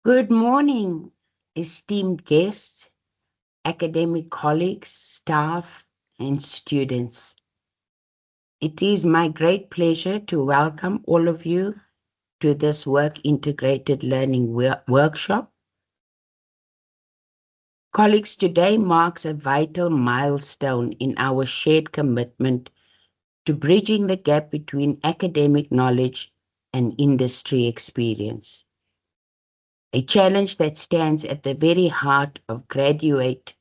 Good morning, esteemed guests, academic colleagues, staff, and students. It is my great pleasure to welcome all of you to this Integrated Learning workshop. Colleagues, today marks a vital milestone in our shared commitment to bridging the gap between academic knowledge and industry experience. A challenge that stands at the very heart of graduate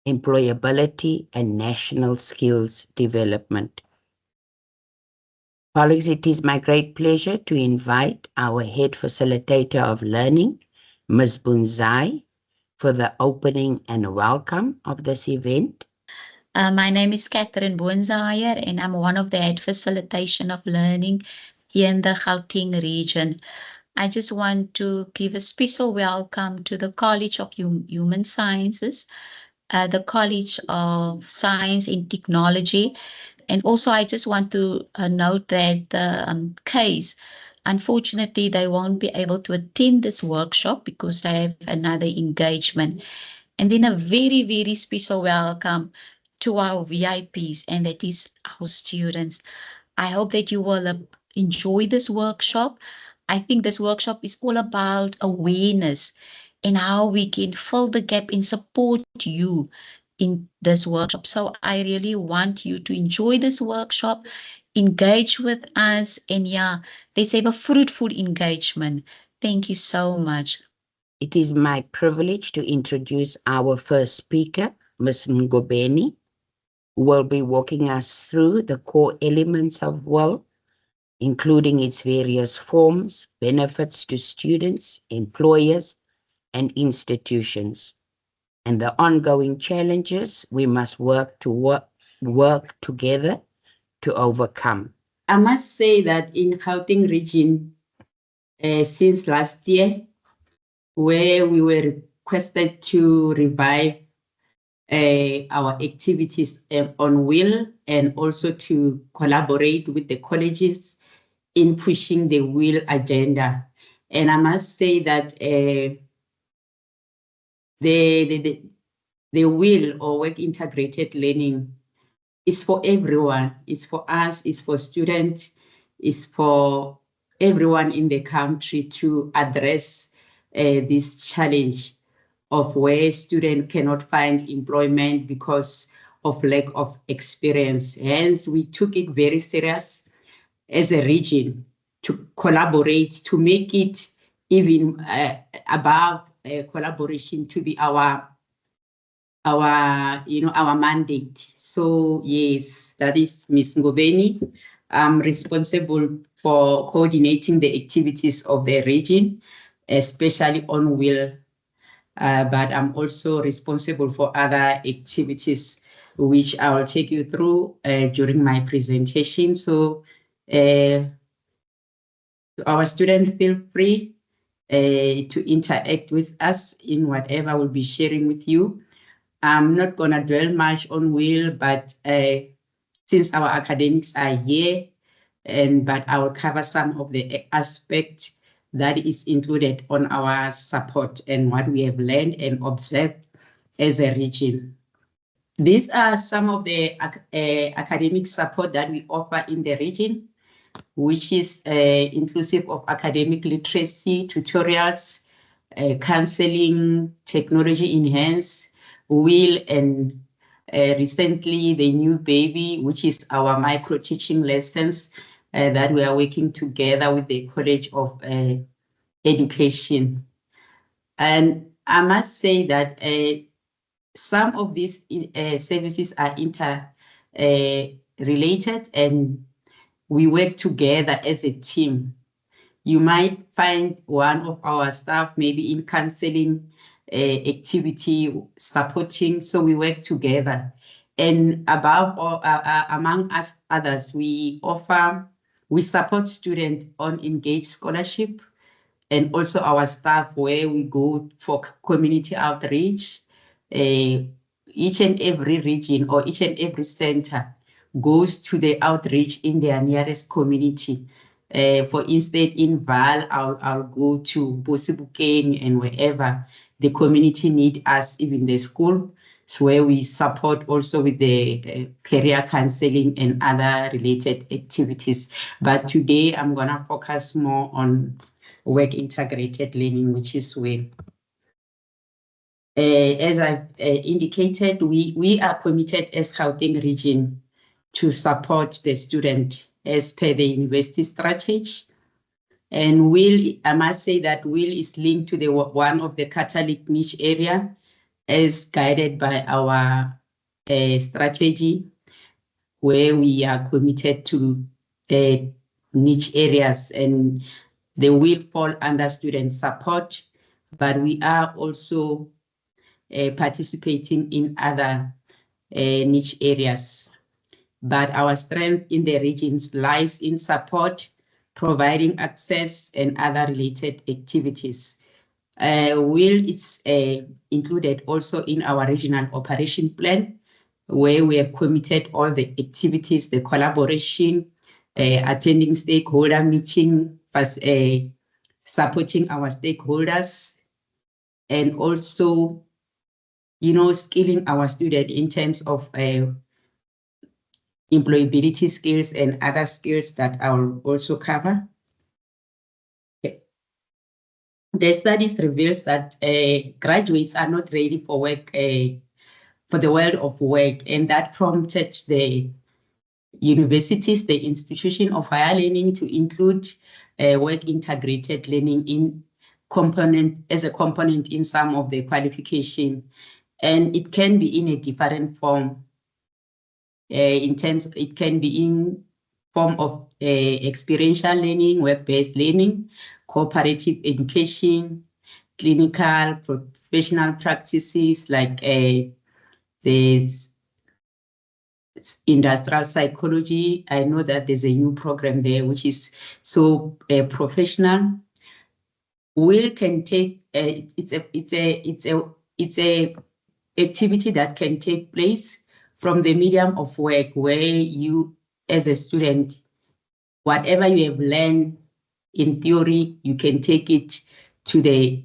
employability and national skills development. Colleagues, it is my great pleasure to invite our head facilitator of learning, Ms. Bunzai, for the opening and welcome of this event. My name is Catherine Boonzaier, and I'm one of the head facilitation of learning here in the Gauteng region. I just want to give a special welcome to the College of Human Sciences, the College of Science and Technology, and also I just want to note that the case, unfortunately, they won't be able to attend this workshop because they have another engagement. And then a very, very special welcome to our VIPs, and that is our students. I hope that you will enjoy this workshop. I think this workshop is all about awareness and how we can fill the gap and support you in this workshop. So I really want you to enjoy this workshop, engage with us, and yeah, let's have a fruitful engagement. Thank you so much. It is my privilege to introduce our first speaker, Ms. Ngobeni, who will be walking us through the core elements of WIL, including its various forms, benefits to students, employers, and institutions, and the ongoing challenges we must work together to overcome. I must say that in Gauteng region, since last year, where we were requested to revive our activities on WIL and also to collaborate with the colleges in pushing the WIL agenda. And I must say that the WIL or work integrated learning is for everyone. It's for us, it's for students, it's for everyone in the country to address this challenge of where students cannot find employment because of lack of experience. Hence, we took it very serious as a region to collaborate, to make it even above collaboration to be our mandate. So yes, that is Ms. Ngobeni. I'm responsible for coordinating the activities of the region, especially on WIL, but I'm also responsible for other activities which I will take you through during my presentation. So our students feel free to interact with us in whatever we'll be sharing with you. I'm not going to dwell much on WIL, but since our academics are here, but I will cover some of the aspects that is included on our support and what we have learned and observed as a region. These are some of the academic support that we offer in the region, which is inclusive of academic literacy, tutorials, counseling, technology enhanced, WIL, and recently the new baby, which is our micro teaching lessons that we are working together with the College of Education. And I must say that some of these services are interrelated and we work together as a team. You might find one of our staff maybe in counseling activity, supporting, so we work together. And above all, among us others, we support students on engaged scholarship, and also our staff where we go for community outreach. Each and every region or each and every center goes to the outreach in their nearest community. For instance, in Val, I'll go to Bosibukeng and wherever the community need us, even the school. So where we support also with the career counseling and other related activities. But today I'm gonna focus more on work integrated learning, which is where, as I've indicated, we are committed as Gauteng region to support the student as per the university strategy. And WIL, I must say that WIL is linked to the one of the Catholic niche area as guided by our strategy, where we are committed to niche areas, and they will fall under student support, but we are also participating in other niche areas. But our strength in the regions lies in support, providing access and other related activities. WIL is included also in our regional operation plan, where we have committed all the activities, the collaboration, attending stakeholder meeting, supporting our stakeholders, and also, skilling our students in terms of employability skills and other skills that I will also cover. The studies reveals that graduates are not ready for work, for the world of work, and that prompted the universities, the institution of higher learning, to include work integrated learning as a component in some of the qualification, and it can be in a different form. It can be in form of experiential learning, work-based learning, cooperative education, clinical, professional practices like the industrial psychology. I know that there's a new program there which is so professional. WIL can take it's a activity that can take place from the medium of work, where you, as a student, whatever you have learned in theory, you can take it to the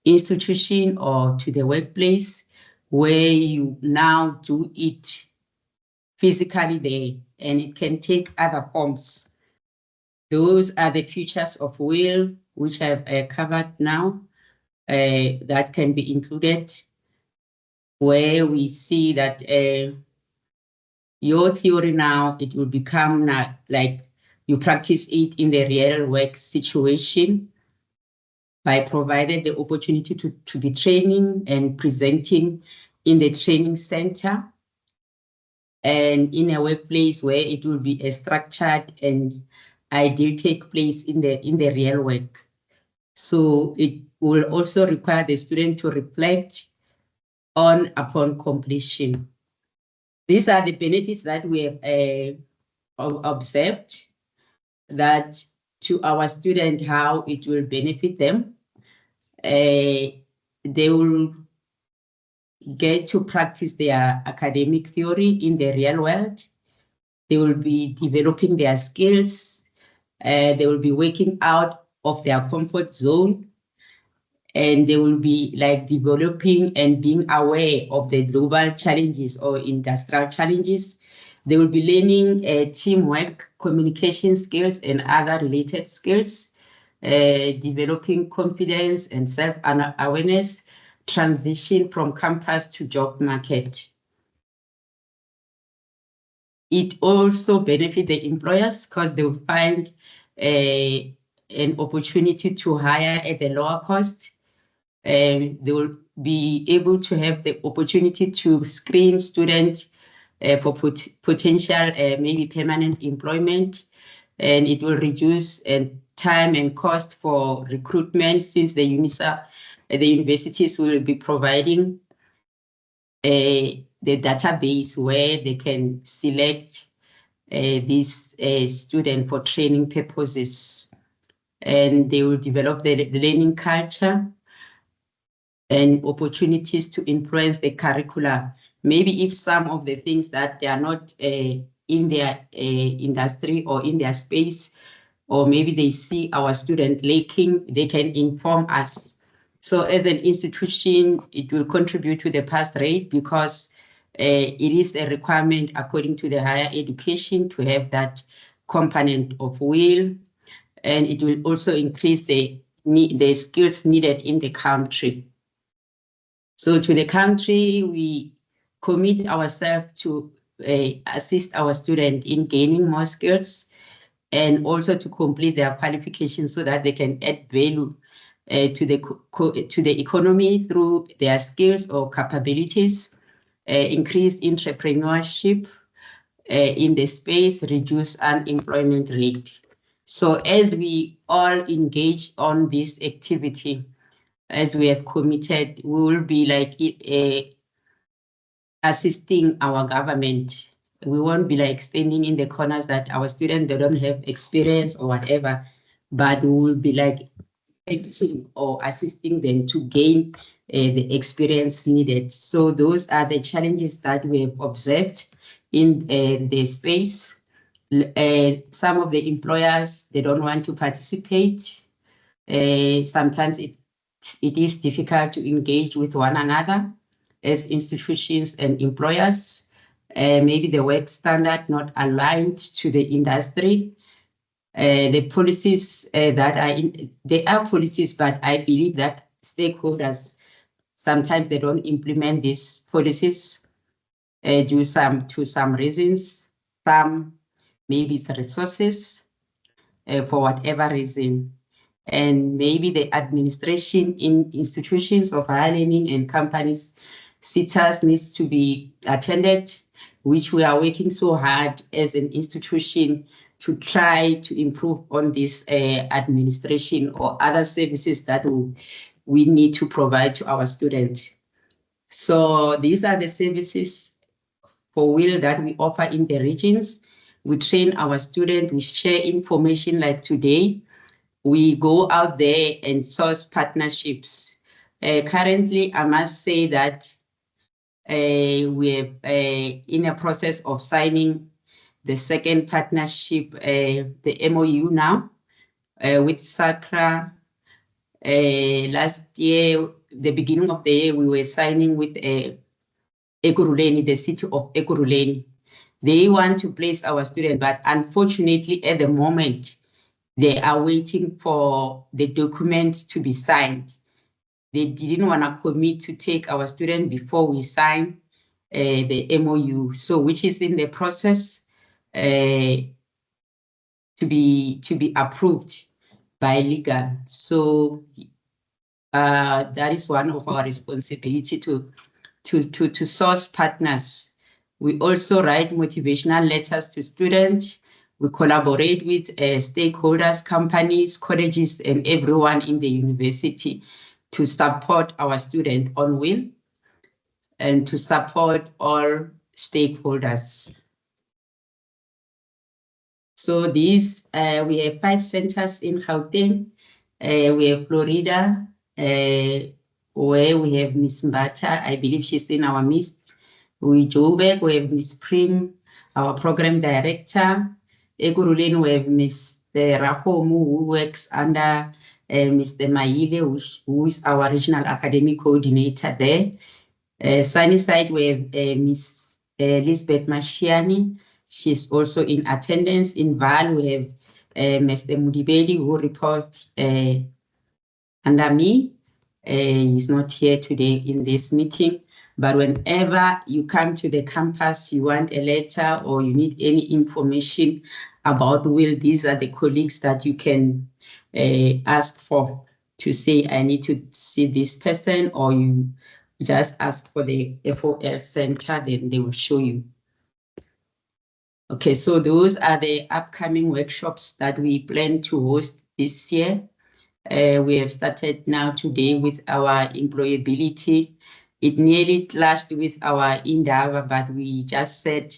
institution or to the workplace, where you now do it physically there, and it can take other forms. Those are the features of WIL, which I've covered now, that can be included, where we see that your theory now, it will become now like you practice it in the real work situation by providing the opportunity to be training and presenting in the training center and in a workplace where it will be a structured and ideal take place in the real work. So it will also require the student to reflect on upon completion. These are the benefits that we have observed, that to our student, how it will benefit them. They will get to practice their academic theory in the real world. They will be developing their skills. They will be working out of their comfort zone, and they will be like developing and being aware of the global challenges or industrial challenges. They will be learning teamwork, communication skills, and other related skills, developing confidence and self-awareness, transition from campus to job market. It also benefits the employers because they will find an opportunity to hire at a lower cost. They will be able to have the opportunity to screen students for potential maybe permanent employment, and it will reduce time and cost for recruitment, since the universities will be providing the database where they can select this student for training purposes, and they will develop the learning culture and opportunities to influence the curricula. Maybe if some of the things that they are not in their industry or in their space, or maybe they see our student lacking, they can inform us. So as an institution, it will contribute to the pass rate because it is a requirement according to the higher education to have that component of will, and it will also increase the skills needed in the country. So to the country, we commit ourselves to assist our students in gaining more skills and also to complete their qualifications so that they can add value to the economy through their skills or capabilities, increase entrepreneurship in the space, reduce unemployment rate. So as we all engage on this activity, as we have committed, we will be like assisting our government. We won't be like standing in the corners that our students, they don't have experience or whatever, but we will be like or assisting them to gain the experience needed. So those are the challenges that we have observed in the space. Some of the employers, they don't want to participate. Sometimes it is difficult to engage with one another as institutions and employers. Maybe the work standard not aligned to the industry. The policies that are in, they are policies, but I believe that stakeholders, sometimes they don't implement these policies due to some reasons. Some, maybe it's resources for whatever reason. And maybe the administration in institutions of higher learning and companies, SITAs needs to be attended, which we are working so hard as an institution to try to improve on this administration or other services that we need to provide to our students. So these are the services for will that we offer in the regions. We train our students, we share information like today. We go out there and source partnerships. Currently, I must say that we're in a process of signing the second partnership, the MOU now, with SACRA. Last year, the beginning of the year, we were signing with Ekurhuleni, the city of Ekurhuleni. They want to place our students, but unfortunately, at the moment, they are waiting for the documents to be signed. They didn't want to commit to take our student before we sign the MOU, so which is in the process to be approved by legal. So that is one of our responsibility to source partners. We also write motivational letters to students. We collaborate with stakeholders, companies, colleges, and everyone in the university to support our student on will and to support all stakeholders. So these, we have 5 centers in Gauteng. We have Florida, where we have Miss Mbata. I believe she's in our midst. We Joburg, we have Miss Prim, our program director. Ekurhuleni, we have Mr. Rakomu, who works under Mr. Maile, who is our regional academic coordinator there. Sunnyside, we have Miss Lisbeth Mashiani. She's also in attendance. In Val, we have Mr. Mudibedi, who reports under me. He's not here today in this meeting, but whenever you come to the campus, you want a letter or you need any information about will, these are the colleagues that you can ask for to say, I need to see this person, or you just ask for the FOS center, then they will show you. Okay, so those are the upcoming workshops that we plan to host this year. We have started now today with our employability. It nearly clashed with our Indaba, but we just said,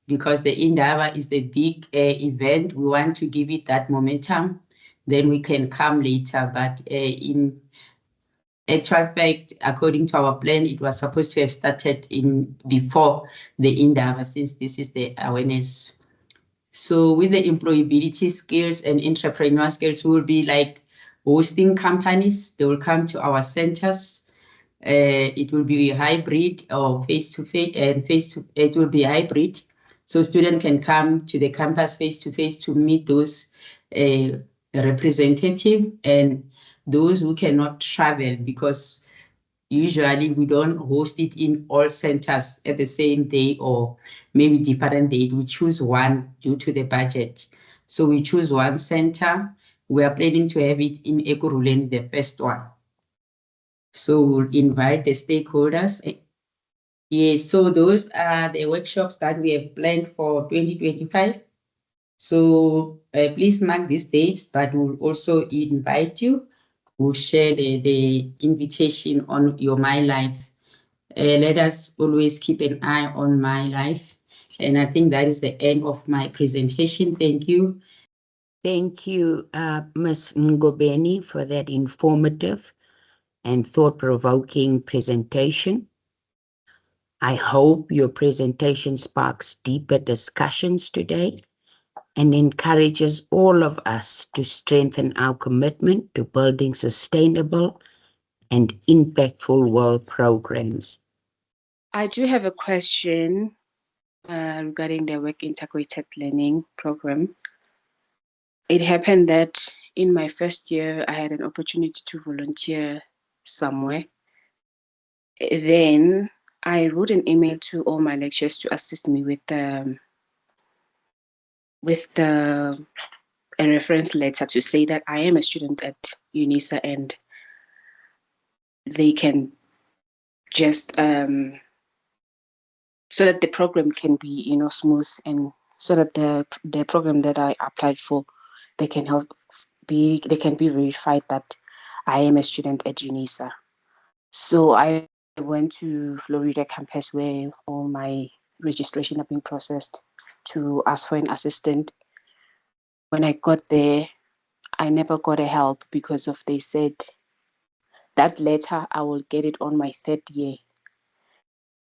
because the Indaba is the big event, we want to give it that momentum, then we can come later. But in actual fact, according to our plan, it was supposed to have started before the Indaba, since this is the awareness. So with the employability skills and entrepreneur skills, we will be like hosting companies. They will come to our centers. It will be a hybrid or face-to-face and it will be hybrid. So students can come to the campus face-to-face to meet those representative and those who cannot travel, because usually we don't host it in all centers at the same day or maybe different date. We choose one due to the budget. So we choose one center. We are planning to have it in Ekurhuleni, the first one. So we'll invite the stakeholders. Yes, so those are the workshops that we have planned for 2025. So please mark these dates, but we'll also invite you. We'll share the invitation on your My Life. Let us always keep an eye on My Life. And I think that is the end of my presentation. Thank you. Thank you, Ms. Ngobeni, for that informative and thought-provoking presentation. I hope your presentation sparks deeper discussions today and encourages all of us to strengthen our commitment to building sustainable and impactful world programs. I do have a question regarding the Work Integrated Learning program. It happened that in my first year, I had an opportunity to volunteer somewhere. Then I wrote an email to all my lecturers to assist me with a reference letter to say that I am a student at UNISA and they can just so that the program can be smooth, and so that the program that I applied for, they can be verified that I am a student at UNISA. So I went to Florida campus where all my registration have been processed to ask for an assistant. When I got there, I never got a help because they said that letter I will get it on my third year.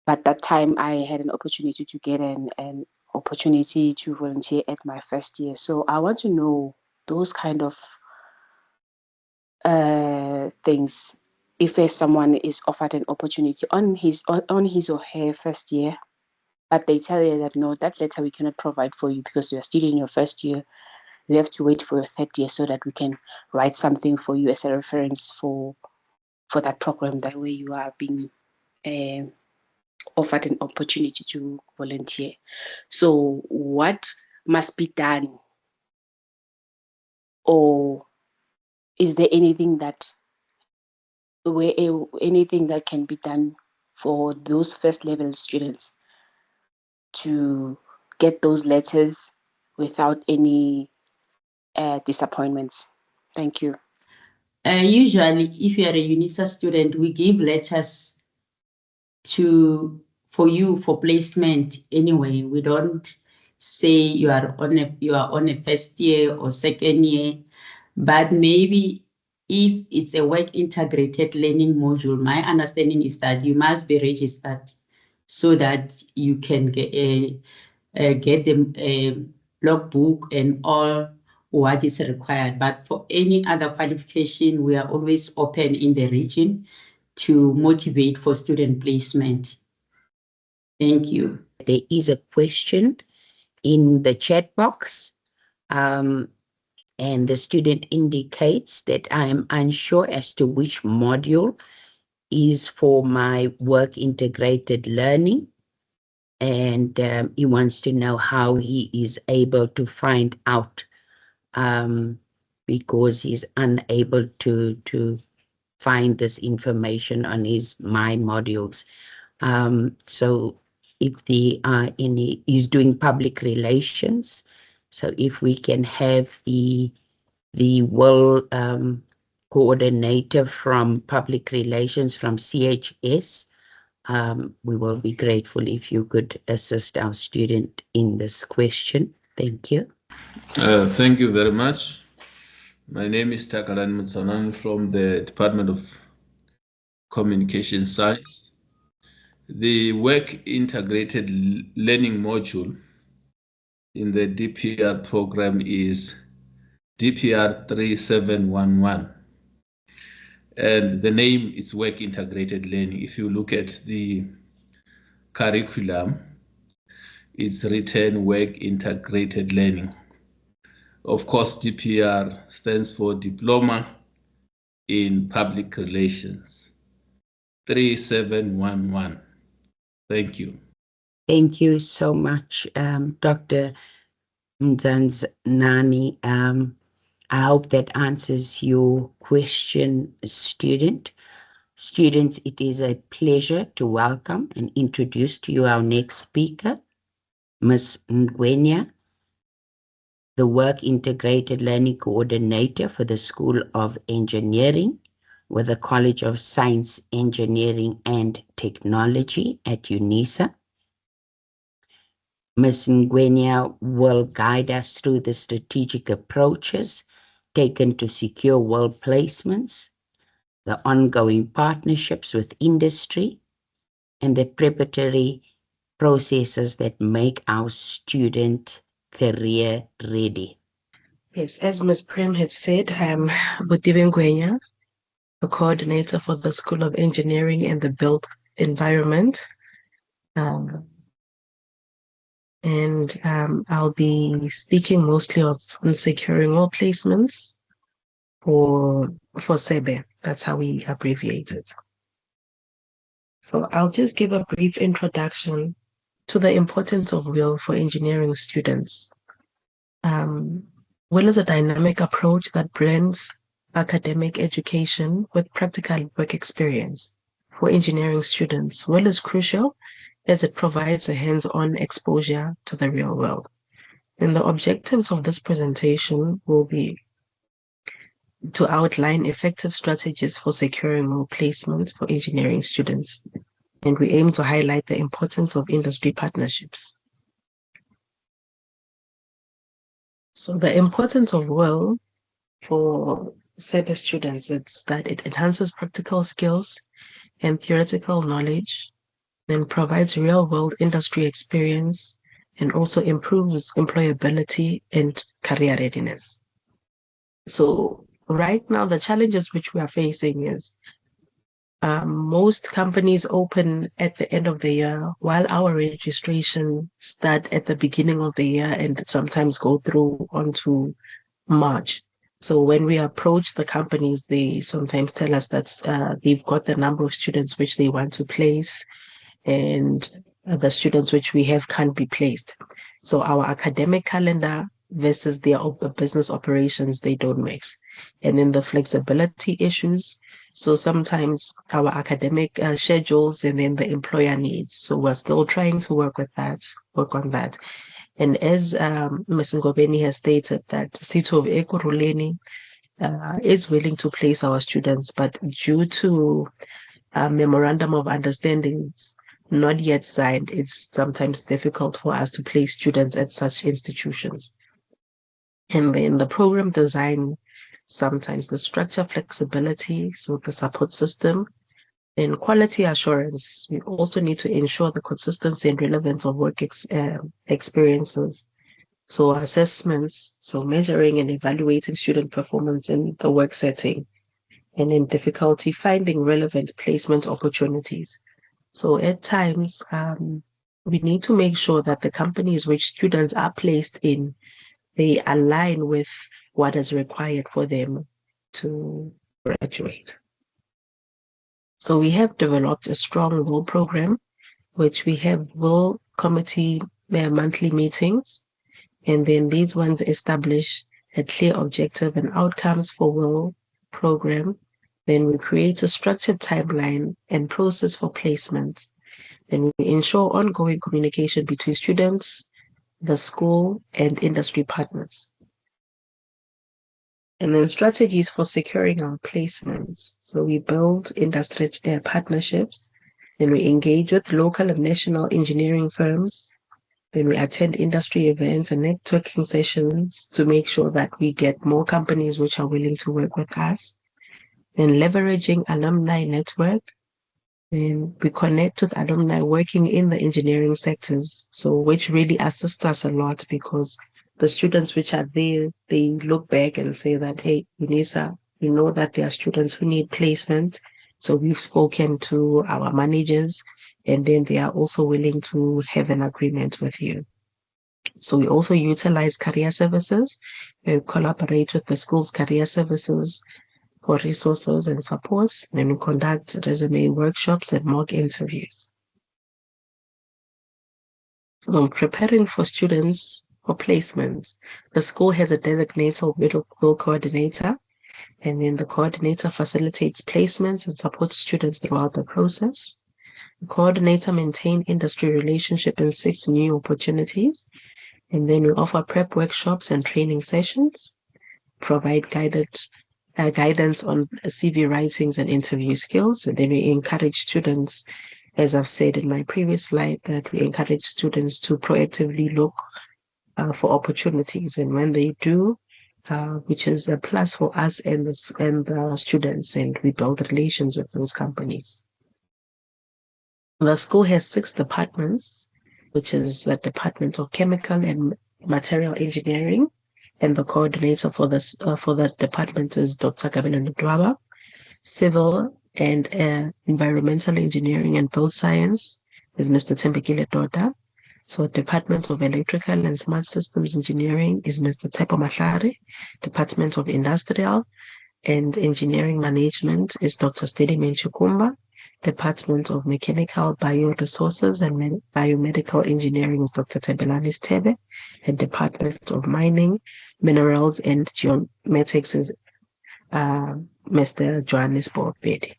But that time I had an opportunity to get an opportunity to volunteer at my first year. So I want to know those kind of things. If someone is offered an opportunity on his or her first year, but they tell you that no, that letter we cannot provide for you because you are still in your first year. You have to wait for your third year so that we can write something for you as a reference for that program. That way you are being offered an opportunity to volunteer. So what must be done, or is there anything that can be done for those first level students to get those letters without any disappointments? Thank you. Usually, if you are a UNISA student, we give letters for you for placement anyway. We don't say you are on a first year or second year, but maybe if it's a work integrated learning module, my understanding is that you must be registered so that you can get the logbook and all what is required. But for any other qualification, we are always open in the region to motivate for student placement. Thank you. There is a question in the chat box, and the student indicates that I am unsure as to which module is for my work integrated learning, and he wants to know how he is able to find out, because he's unable to find this information on his My Modules. So if there are any, he's doing public relations. So if we can have the world coordinator from public relations from CHS, we will be grateful if you could assist our student in this question. Thank you. Thank you very much. My name is Takalan Mutsanan from the Department of Communication Science. The Work Integrated Learning module in the DPR program is DPR 3711. And the name is Work Integrated Learning. If you look at the curriculum, it's written Work Integrated Learning. Of course, DPR stands for Diploma in Public Relations. 3711. Thank you. Thank you so much, Dr. Mzanzanani. I hope that answers your question, student. Students, it is a pleasure to welcome and introduce to you our next speaker, Ms. Ngwenya, the Work Integrated Learning Coordinator for the School of Engineering with the College of Science, Engineering and Technology at UNISA. Ms. Ngwenya will guide us through the strategic approaches taken to secure world placements, the ongoing partnerships with industry, and the preparatory processes that make our student career ready. Yes, as Ms. Prem had said, I'm Budiwe Ngwenya, the coordinator for the School of Engineering and the Built Environment. I'll be speaking mostly on securing all placements for SEBE. That's how we abbreviate it. So I'll just give a brief introduction to the importance of WIL for engineering students. WIL is a dynamic approach that blends academic education with practical work experience. For engineering students, WIL is crucial as it provides a hands-on exposure to the real world. And the objectives of this presentation will be to outline effective strategies for securing more placements for engineering students. And we aim to highlight the importance of industry partnerships. So the importance of WIL for SEBE students is that it enhances practical skills and theoretical knowledge, then provides real-world industry experience, and also improves employability and career readiness. So right now, the challenges which we are facing is most companies open at the end of the year, while our registration start at the beginning of the year and sometimes go through onto March. So when we approach the companies, they sometimes tell us that they've got the number of students which they want to place, and the students which we have can't be placed. So our academic calendar versus their business operations, they don't mix. And then the flexibility issues. So sometimes our academic schedules and then the employer needs. So we're still trying to work on that. And as Ms. Ngobeni has stated, that Sitho of Ekurhuleni is willing to place our students, but due to memorandum of understandings not yet signed, it's sometimes difficult for us to place students at such institutions. And then the program design, sometimes the structure flexibility, so the support system, and quality assurance. We also need to ensure the consistency and relevance of work experiences. So assessments, so measuring and evaluating student performance in the work setting, and in difficulty finding relevant placement opportunities. So at times, we need to make sure that the companies which students are placed in, they align with what is required for them to graduate. So we have developed a strong WIL program, which we have WIL committee monthly meetings, and then these ones establish a clear objective and outcomes for WIL program. Then we create a structured timeline and process for placement. Then we ensure ongoing communication between students, the school, and industry partners. And then strategies for securing our placements. So we build industry partnerships, then we engage with local and national engineering firms, then we attend industry events and networking sessions to make sure that we get more companies which are willing to work with us, and leveraging alumni network, And we connect with alumni working in the engineering sectors, so which really assists us a lot, because the students which are there, they look back and say that, hey, UNISA, we know that there are students who need placement. So we've spoken to our managers, and then they are also willing to have an agreement with you. So we also utilize career services. We collaborate with the school's career services for resources and supports, and we conduct resume workshops and mock interviews. So preparing for students for placements, the school has a designated will coordinator, and then the coordinator facilitates placements and supports students throughout the process. The coordinator maintains industry relationship and seeks new opportunities, and then we offer prep workshops and training sessions, provide guidance on CV writings and interview skills, and then we encourage students, as I've said in my previous slide, that we encourage students to proactively look for opportunities, and when they do, which is a plus for us and the students, and we build relations with those companies. The school has 6 departments, which is the Department of Chemical and Material Engineering, and the coordinator for this for that department is Dr. Kabelo Ndwaba. Civil and Environmental Engineering and Build Science is Mr. Tembekile Doda. So Department of Electrical and Smart Systems Engineering is Mr. Tepo Mahlari. Department of Industrial and Engineering Management is Dr. Stediman Chukumba. Department of Mechanical, Bioresources and Biomedical Engineering is Dr. Tebelani Stebe, and Department of Mining, Minerals and Geomatics is Mr. Johannes Bobedi.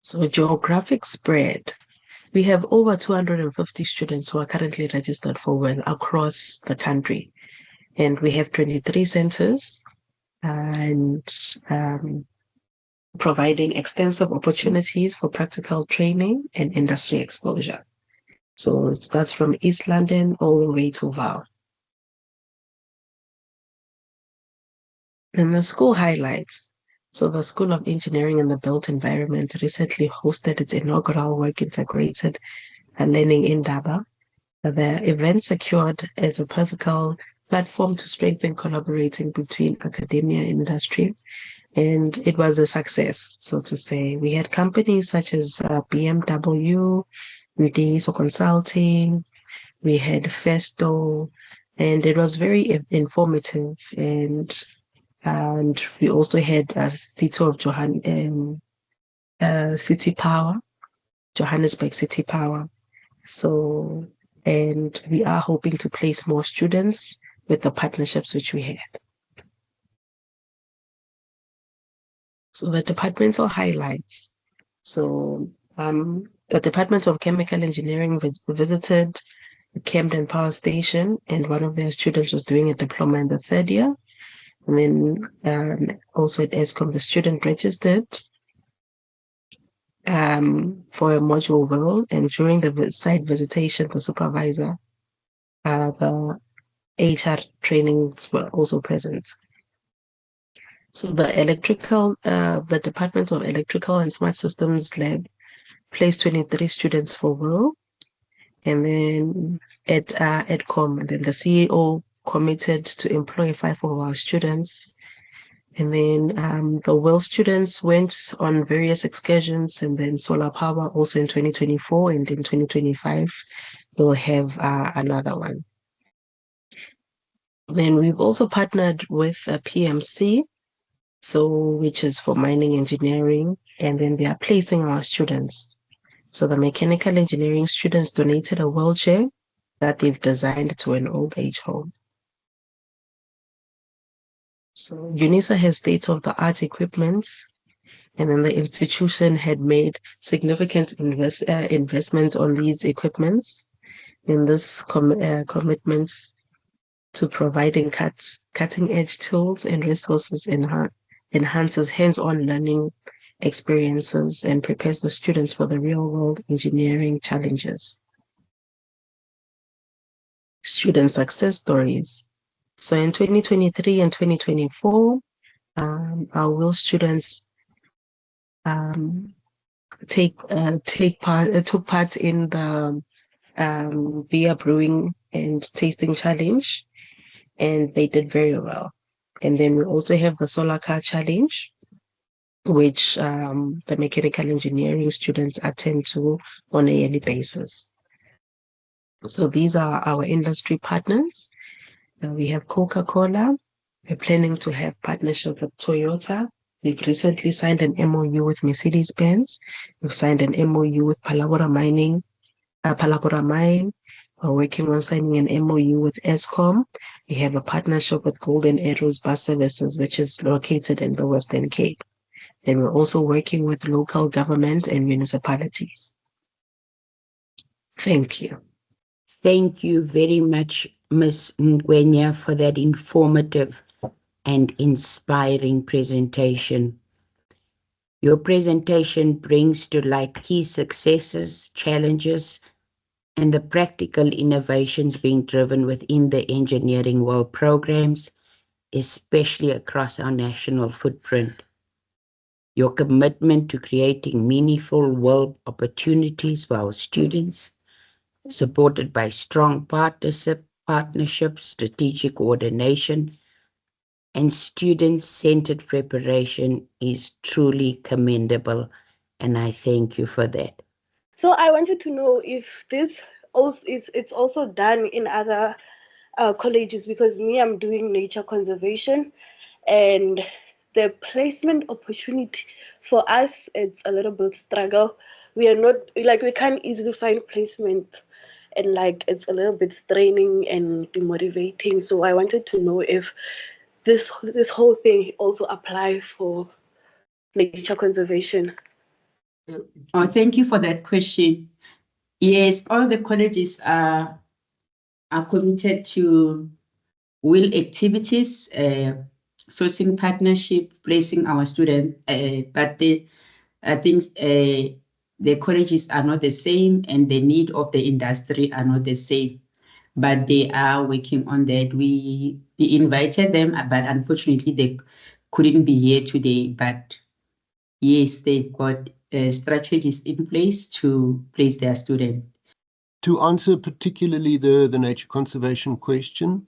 So geographic spread. We have over 250 students who are currently registered for WELL across the country, and we have 23 centers and providing extensive opportunities for practical training and industry exposure. So it starts from East London all the way to Vaal. And the school highlights. So the School of Engineering and the Built Environment recently hosted its inaugural Work Integrated Learning in Daba. The event secured as a pivotal platform to strengthen collaborating between academia and industry, and it was a success, so to say. We had companies such as BMW, Nudiso Consulting, we had Festo, and it was very informative. And we also had City Power, Johannesburg City Power. So, and we are hoping to place more students with the partnerships which we had. So the departmental highlights. So the Department of Chemical Engineering visited the Camden Power Station, and one of their students was doing a diploma in the 3rd year. And then also at ESCOM, the student registered for a module role, and during the site visitation, the supervisor, the HR trainings were also present. So the Department of Electrical and Smart Systems Lab placed 23 students for WIL, and then at EdCom, then the CEO committed to employ 5 of our students. And then the WIL students went on various excursions, and then solar power also in 2024, and in 2025 they'll have another one. Then we've also partnered with PMC, so which is for mining engineering, and then they are placing our students. So the mechanical engineering students donated a wheelchair that they've designed to an old age home. So UNISA has state-of-the-art equipment, and then the institution had made significant investments on these equipments. In this commitment to providing cutting-edge tools and resources enhances hands-on learning experiences and prepares the students for the real-world engineering challenges. Student success stories. So in 2023 and 2024, our WIL students took part in the beer brewing and tasting challenge, and they did very well. And then we also have the solar car challenge, which the mechanical engineering students attend to on a yearly basis. So these are our industry partners. We have Coca-Cola. We're planning to have partnership with Toyota. We've recently signed an MOU with Mercedes-Benz. We've signed an MOU with Palabora Mine. We're working on signing an MOU with Eskom. We have a partnership with Golden Arrows Bus Services, which is located in the Western Cape. Then we're also working with local government and municipalities. Thank you. Thank you very much, Ms. Ngwenya, for that informative and inspiring presentation. Your presentation brings to light key successes, challenges, and the practical innovations being driven within the engineering world programs, especially across our national footprint. Your commitment to creating meaningful world opportunities for our students, supported by strong partnerships, strategic coordination, and student-centered preparation is truly commendable, and I thank you for that. So I wanted to know if this also it's also done in other colleges, because I'm doing nature conservation, and the placement opportunity for us, it's a little bit struggle. We are not we can't easily find placement, and it's a little bit straining and demotivating. So I wanted to know if this whole thing also apply for nature conservation. Oh, thank you for that question. Yes, all the colleges are committed to will activities, sourcing partnership, placing our students, but I think the colleges are not the same and the need of the industry are not the same, but they are working on that. We invited them, but unfortunately they couldn't be here today, but yes, they've got strategies in place to place their students. To answer particularly the nature conservation question,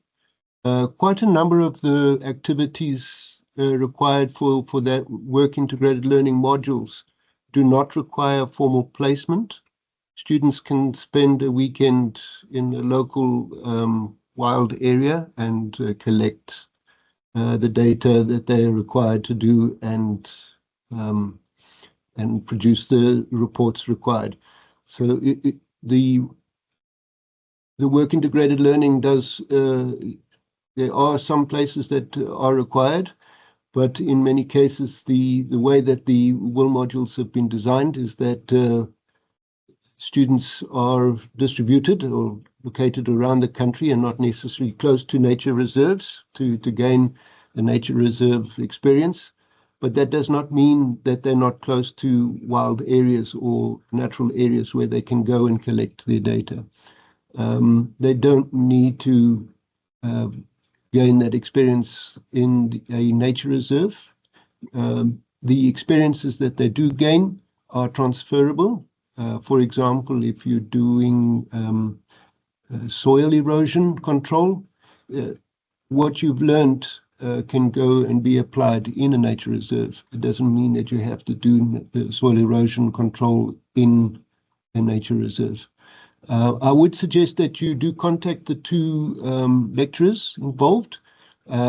quite a number of the activities required for that work integrated learning modules do not require formal placement. Students can spend a weekend in a local wild area and collect the data that they are required to do and produce the reports required. So the work integrated learning does, there are some places that are required, but in many cases, the way that the WIL modules have been designed is that students are distributed or located around the country and not necessarily close to nature reserves to gain a nature reserve experience. But that does not mean that they're not close to wild areas or natural areas where they can go and collect their data. They don't need to gain that experience in a nature reserve. The experiences that they do gain are transferable. For example, if you're doing soil erosion control, what you've learned can go and be applied in a nature reserve. It doesn't mean that you have to do the soil erosion control in a nature reserve. I would suggest that you do contact the two lecturers involved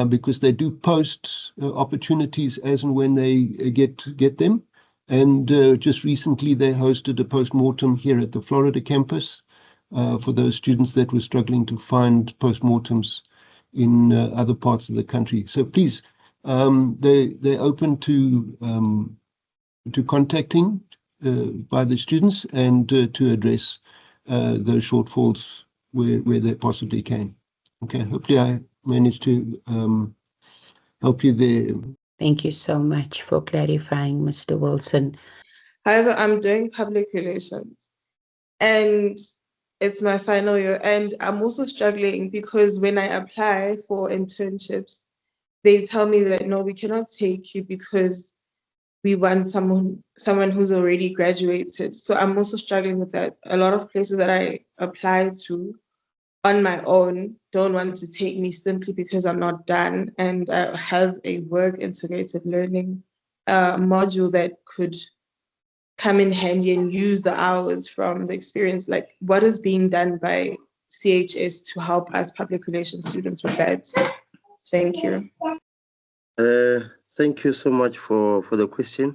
because they do post opportunities as and when they get them. And just recently they hosted a post-mortem here at the Florida campus for those students that were struggling to find post-mortems in other parts of the country. So please, they're open to contacting by the students and to address those shortfalls where they possibly can. Okay, hopefully I managed to help you there. Thank you so much for clarifying, Mr. Wilson. However, I'm doing public relations and it's my final year, and I'm also struggling because when I apply for internships, they tell me that no, we cannot take you because we want someone who's already graduated. So I'm also struggling with that. A lot of places that I apply to on my own don't want to take me simply because I'm not done and I have a work integrated learning module that could come in handy and use the hours from the experience. Like, what is being done by CHS to help us public relations students with that? Thank you. Thank you so much for the question.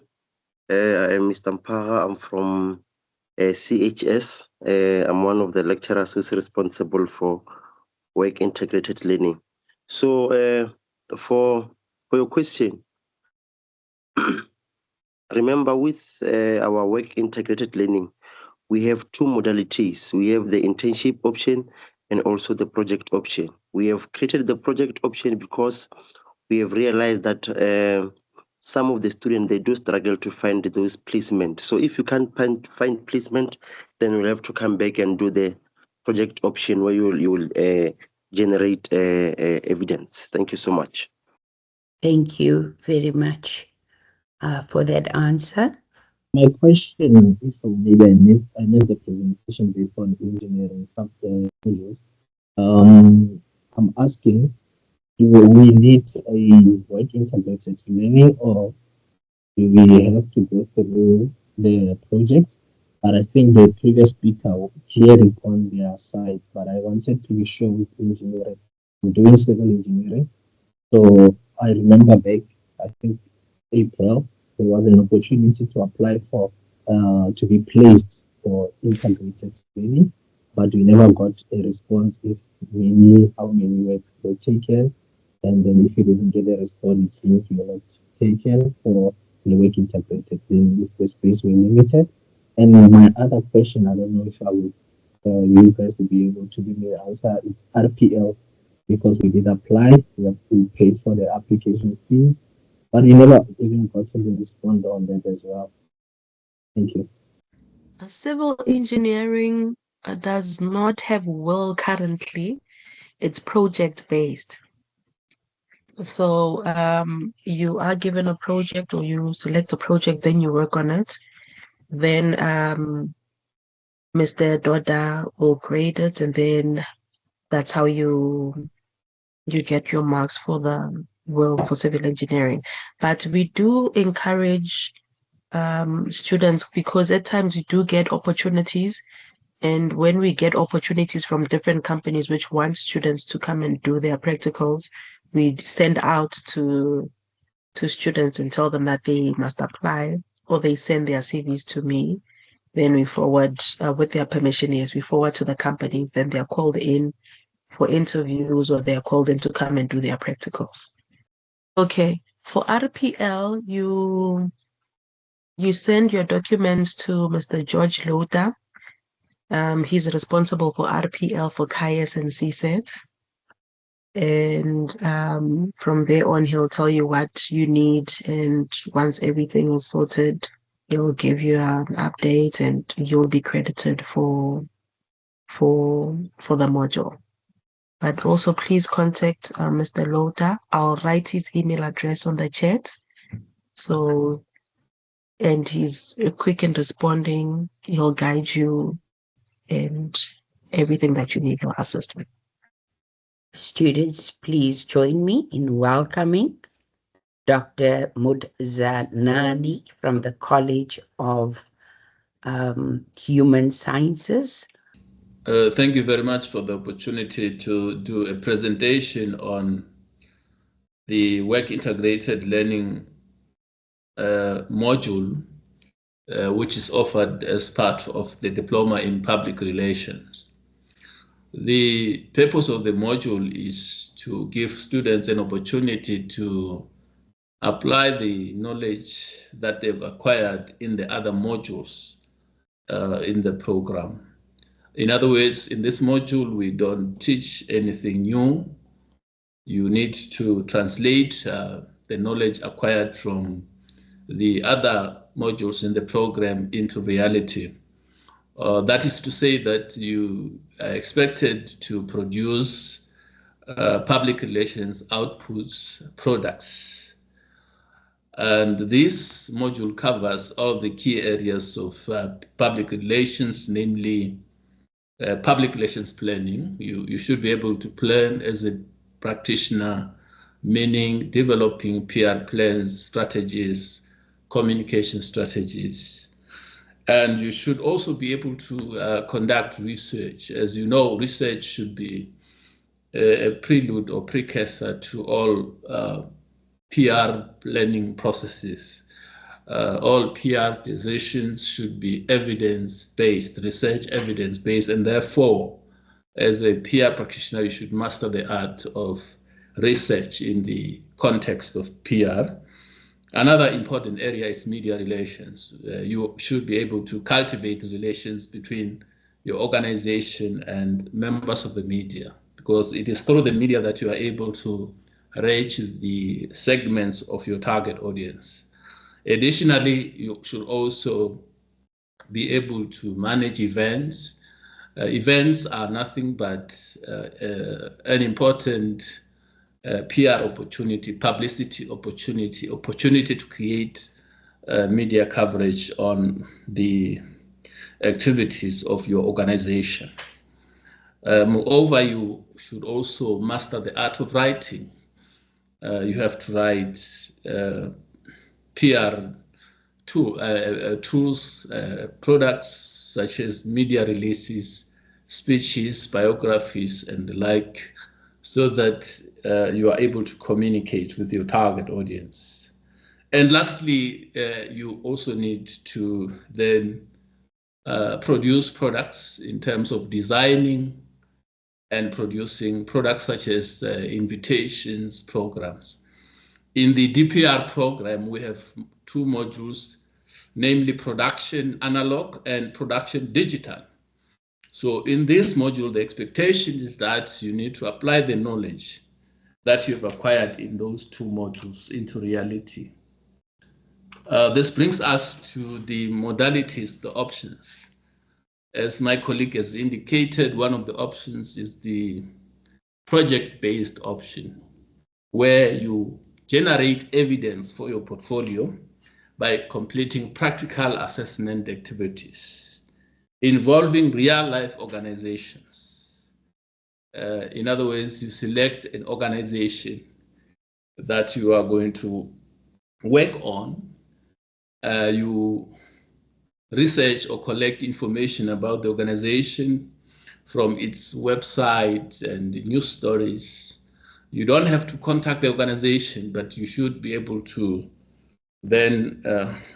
I am Mr. Mpaha. I'm from CHS. I'm one of the lecturers who's responsible for work integrated learning. So for your question, remember with our work integrated learning, we have two modalities. We have the internship option and also the project option. We have created the project option because we have realized that some of the students, they do struggle to find those placement. So if you can't find placement, then you'll have to come back and do the project option where you will generate evidence. Thank you so much. Thank you very much for that answer. My question, if maybe I missed the presentation based on engineering modules. I'm asking, do we need a work integrated learning, or do we have to go through the project? But I think the previous speaker cleared it on their side, but I wanted to be sure with engineering. I'm doing civil engineering. So I remember back, I think April, there was an opportunity to apply for to be placed for integrated training, but we never got a response if how many were taken, and then if you didn't get a response, it means you were not taken for the work integrated training if the space were limited. And my other question, I don't know if I would you guys will be able to give me the answer. It's RPL, because we did apply, we paid for the application fees, but we never even got to respond on that as well. Thank you. Civil engineering does not have will currently. It's project based. So you are given a project, or you select a project, then you work on it. Then Mr. Doda will grade it, and then that's how you get your marks for the will for civil engineering. But we do encourage students, because at times we do get opportunities, and when we get opportunities from different companies which want students to come and do their practicals, we send out to students and tell them that they must apply, or they send their CVs to me. Then we forward, with their permission, yes, we forward to the companies. Then they're called in for interviews, or they're called in to come and do their practicals. Okay, for RPL, you send your documents to Mr. George Lota. He's responsible for RPL for KAIS and CSET. And from there on, he'll tell you what you need. And once everything is sorted, he'll give you an update, and you'll be credited for the module. But also, please contact Mr. Lota. I'll write his email address on the chat. So, and he's quick in responding. He'll guide you, and everything that you need, he'll assist with. Students, please join me in welcoming Dr. Mudzanani from the College of Human Sciences. Thank you very much for the opportunity to do a presentation on the work integrated learning module, which is offered as part of the diploma in public relations. The purpose of the module is to give students an opportunity to apply the knowledge that they've acquired in the other modules in the program. In other words, in this module, we don't teach anything new. You need to translate the knowledge acquired from the other modules in the program into reality. That is to say that you are expected to produce public relations outputs, products. And this module covers all the key areas of public relations, namely public relations planning. You should be able to plan as a practitioner, meaning developing PR plans, strategies, communication strategies. And you should also be able to conduct research. As you know, research should be a prelude or precursor to all PR planning processes. All PR decisions should be evidence-based, research evidence-based, and therefore, as a PR practitioner, you should master the art of research in the context of PR. Another important area is media relations. You should be able to cultivate relations between your organization and members of the media, because it is through the media that you are able to reach the segments of your target audience. Additionally, you should also be able to manage events. Events are nothing but an important PR opportunity, publicity opportunity to create media coverage on the activities of your organization. Moreover, you should also master the art of writing. You have to write PR tools, products such as media releases, speeches, biographies, and the like, so that you are able to communicate with your target audience. And lastly, you also need to then produce products in terms of designing and producing products such as invitations, programs. In the DPR program, we have two modules, namely production analog and production digital. So in this module, the expectation is that you need to apply the knowledge that you've acquired in those two modules into reality. This brings us to the modalities, the options. As my colleague has indicated, one of the options is the project-based option, where you generate evidence for your portfolio by completing practical assessment activities involving real-life organizations. In other words, you select an organization that you are going to work on. You research or collect information about the organization from its website and news stories. You don't have to contact the organization, but you should be able to then,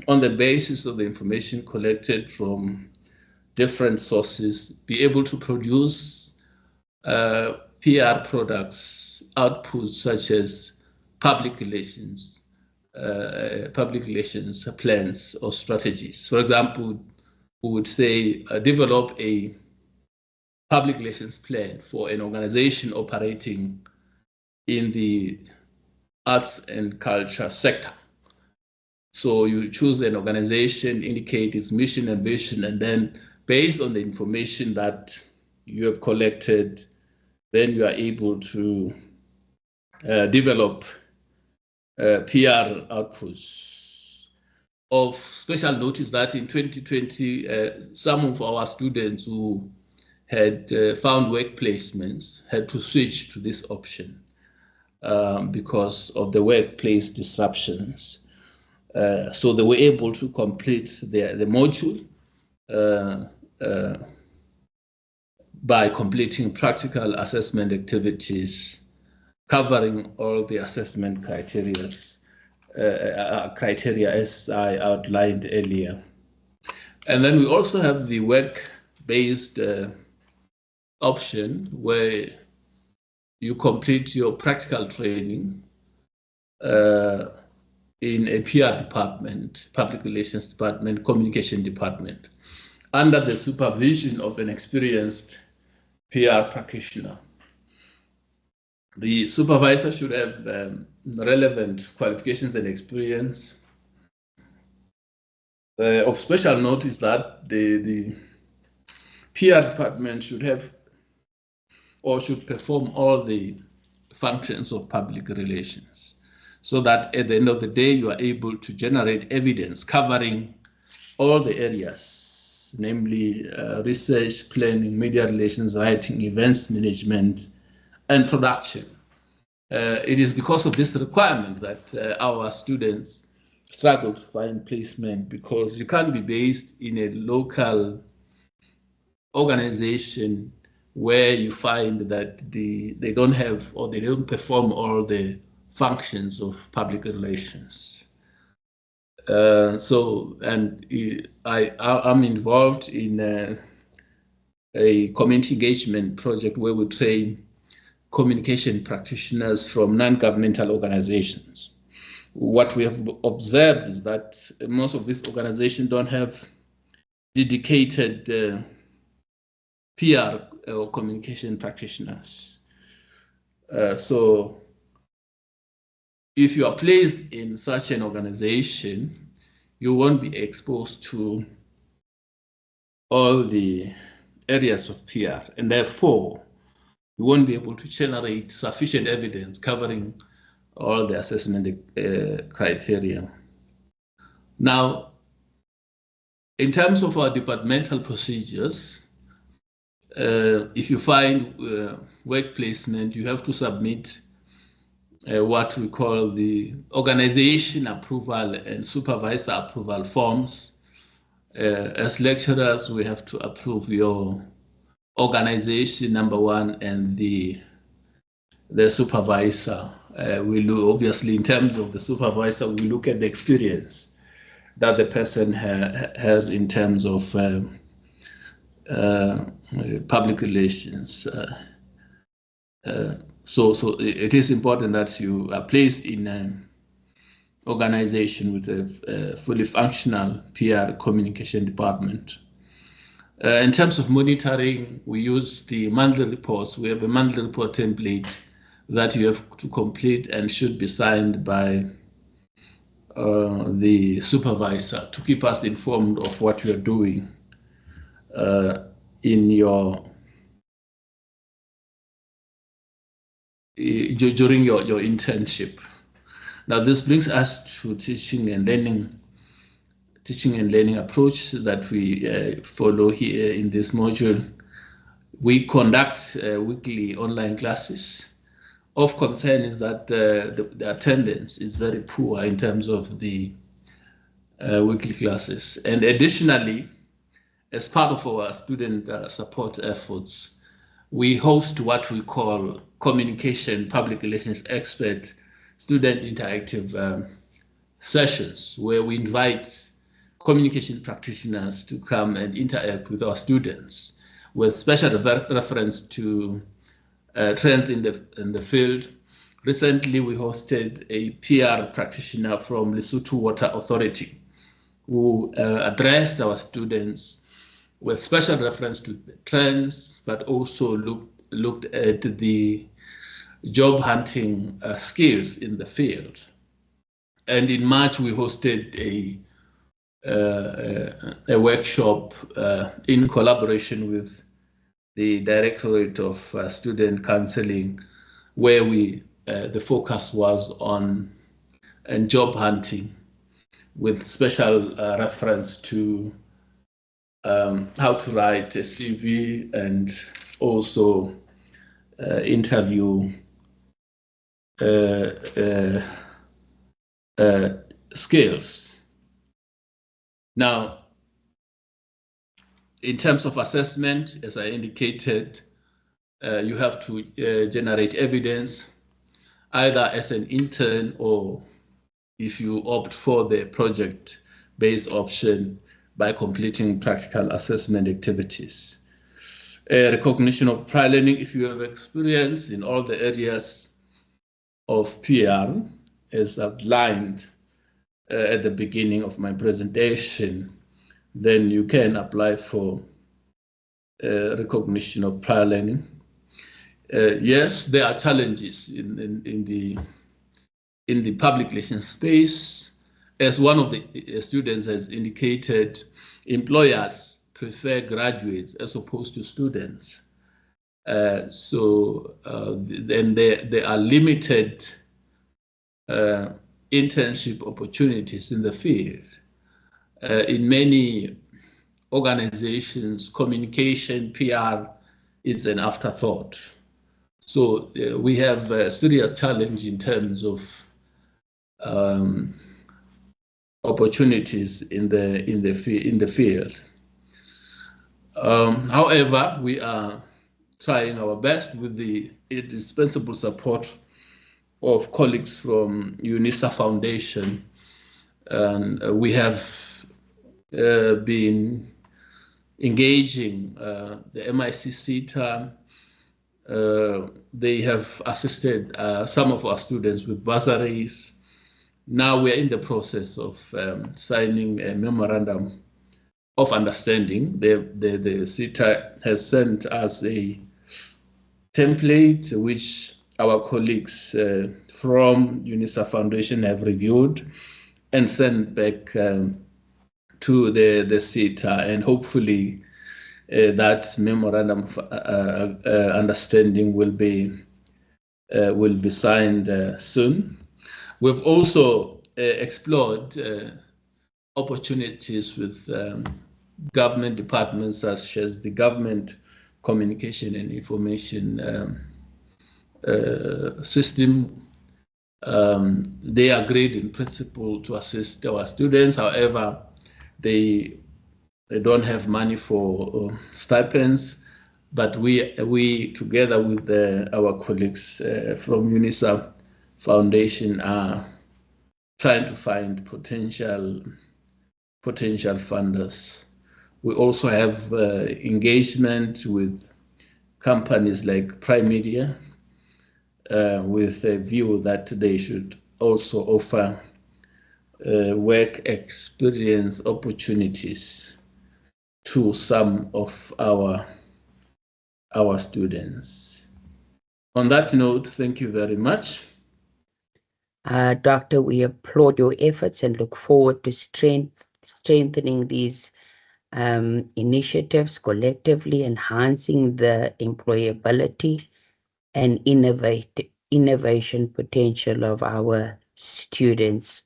on the basis of the information collected from different sources, be able to produce PR products, outputs such as public relations plans or strategies. For example, we would say develop a public relations plan for an organization operating in the arts and culture sector. So you choose an organization, indicate its mission and vision, and then based on the information that you have collected, then you are able to develop PR outputs. Of special note is that in 2020, some of our students who had found work placements had to switch to this option because of the workplace disruptions. So they were able to complete the module by completing practical assessment activities covering all the assessment criteria as I outlined earlier. And then we also have the work-based option where you complete your practical training in a PR department, public relations department, communication department, under the supervision of an experienced PR practitioner. The supervisor should have relevant qualifications and experience. Of special note is that the PR department should have or should perform all the functions of public relations. so that at the end of the day, you are able to generate evidence covering all the areas, namely research, planning, media relations, writing, events management, and production. It is because of this requirement that our students struggle to find placement, because you can't be based in a local organization where you find that they don't have, or they don't perform all the functions of public relations. I'm involved in a community engagement project where we train communication practitioners from non-governmental organizations. What we have observed is that most of these organizations don't have dedicated PR or communication practitioners. So if you are placed in such an organization, you won't be exposed to all the areas of PR, and therefore you won't be able to generate sufficient evidence covering all the assessment criteria. Now, in terms of our departmental procedures, if you find work placement, you have to submit what we call the organization approval and supervisor approval forms. As lecturers, we have to approve your organization, number one, and the supervisor. We look, obviously, in terms of the supervisor, we look at the experience that the person has in terms of public relations. So it is important that you are placed in an organization with a fully functional PR communication department. In terms of monitoring, we use the monthly reports. We have a monthly report template that you have to complete and should be signed by the supervisor to keep us informed of what you are doing in your during your internship. Now, this brings us to teaching and learning approach that we follow here in this module. We conduct weekly online classes. Of concern is that the attendance is very poor in terms of the weekly classes. And additionally, as part of our student support efforts, we host what we call communication public relations expert student interactive sessions, where we invite communication practitioners to come and interact with our students with special reference to trends in the field. Recently, we hosted a PR practitioner from Lesotho Water Authority who addressed our students with special reference to the trends, but also looked at the job hunting skills in the field. And in March, we hosted a workshop in collaboration with the Directorate of Student Counseling, where the focus was on job hunting, with special reference to how to write a CV and also interview skills. Now, in terms of assessment, as I indicated, you have to generate evidence either as an intern, or if you opt for the project-based option, by completing practical assessment activities. Recognition of prior learning, if you have experience in all the areas of PR, as outlined at the beginning of my presentation, then you can apply for recognition of prior learning. Yes, there are challenges in the public relations space. As one of the students has indicated, employers prefer graduates as opposed to students. Then there are limited internship opportunities in the field. In many organizations, communication, PR is an afterthought. So we have a serious challenge in terms of opportunities in the field. However, we are trying our best with the indispensable support of colleagues from UNISA Foundation, and we have been engaging the MIC-CETA. They have assisted some of our students with bursaries. Now we're in the process of signing a memorandum of understanding. The CETA has sent us a template which our colleagues from UNISA Foundation have reviewed and sent back to the CETA, and hopefully that memorandum of understanding will be signed soon. We've also explored opportunities with government departments such as the Government Communication and Information System. They agreed in principle to assist our students. However, they don't have money for stipends, but we together with our colleagues from UNISA Foundation are trying to find potential funders. We also have engagement with companies like Prime Media with a view that they should also offer work experience opportunities to some of our students. On that note, thank you very much. Doctor, we applaud your efforts and look forward to strengthening these initiatives collectively, enhancing the employability and innovation potential of our students.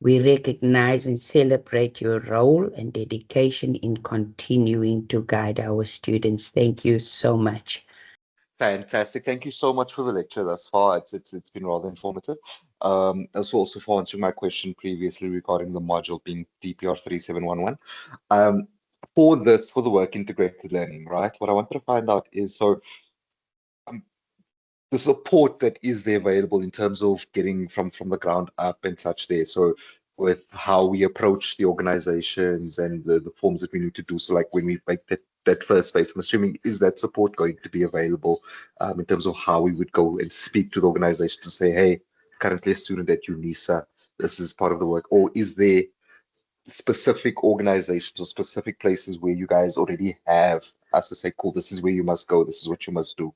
We recognize and celebrate your role and dedication in continuing to guide our students. Thank you so much. Fantastic. Thank you so much for the lecture thus far. It's been rather informative. Also for answering my question previously regarding the module being DPR 3711. For the work integrated learning, right? What I wanted to find out is the support that is there available in terms of getting from the ground up and such there. So with how we approach the organizations and the forms that we need to do. So like when we make that first phase, I'm assuming, is that support going to be available in terms of how we would go and speak to the organization to say, hey, currently a student at UNISA, this is part of the work, or is there specific organizations or specific places where you guys already have us to say, cool, this is where you must go, this is what you must do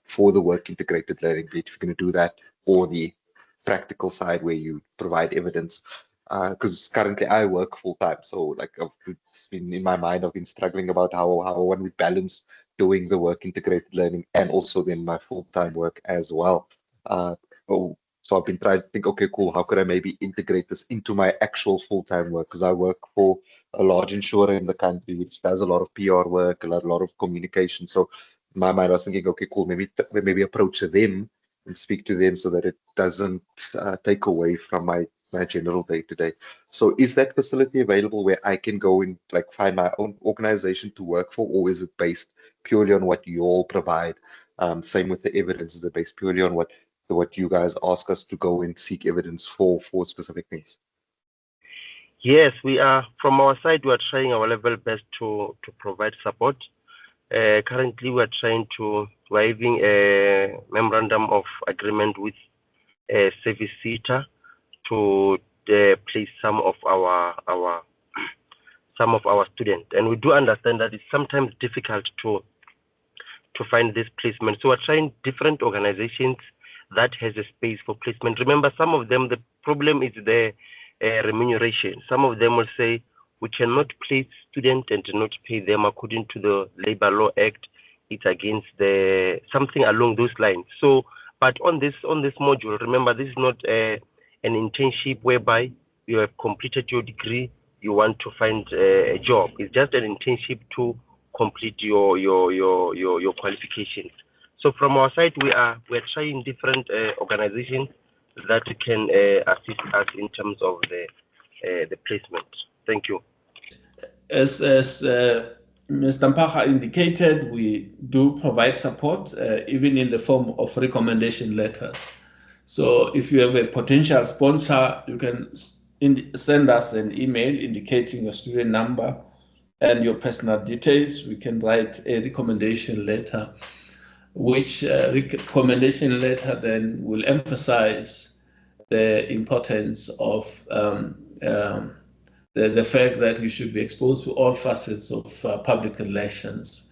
for the work integrated learning, be it if you're going to do that, or the practical side where you provide evidence? Because currently I work full time, so like it's been in my mind, I've been struggling about how one would balance doing the work integrated learning and also then my full-time work as well. So I've been trying to think, okay, cool, how could I maybe integrate this into my actual full-time work? Because I work for a large insurer in the country, which does a lot of PR work, a lot of communication. So in my mind, I was thinking, okay, cool, maybe approach them and speak to them so that it doesn't take away from my general day-to-day. So is that facility available where I can go and like find my own organization to work for, or is it based purely on what you all provide? Same with the evidence, is it based purely on what you guys ask us to go and seek evidence for specific things? Yes, we are, from our side, we are trying our level best to provide support. Currently, we are trying to, we're having a memorandum of agreement with Service CETA to place some of our students, and we do understand that it's sometimes difficult to find this placement. So we're trying different organizations that has a space for placement. Remember, some of them, the problem is the remuneration. Some of them will say, we cannot place students and not pay them according to the Labor Law Act. It's against something along those lines. So But on this module, remember, this is not an internship whereby you have completed your degree, you want to find a job. It's just an internship to complete your qualifications. So from our side, we're trying different organizations that can assist us in terms of the placement. Thank you. As Mr. Mpaha indicated, we do provide support even in the form of recommendation letters. So if you have a potential sponsor, you can send us an email indicating your student number and your personal details. We can write a recommendation letter, which recommendation letter then will emphasize the importance of the fact that you should be exposed to all facets of public relations.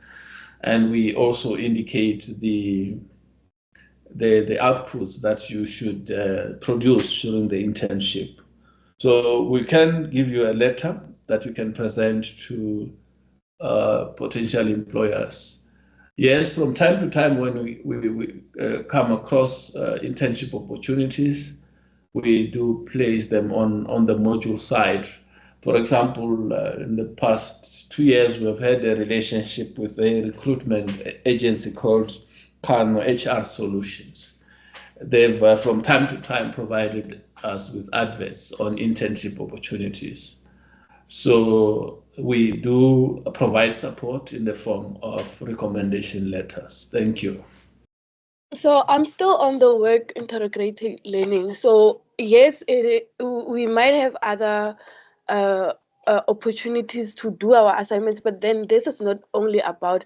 And we also indicate the outputs that you should produce during the internship. So we can give you a letter that you can present to potential employers. Yes, from time to time when we come across internship opportunities, we do place them on the module side. For example, in the past 2 years, we have had a relationship with a recruitment agency called Kano HR Solutions. They've, from time to time, provided us with adverts on internship opportunities. So we do provide support in the form of recommendation letters. Thank you. So I'm still on the work integrated learning. So yes, we might have other opportunities to do our assignments, but then this is not only about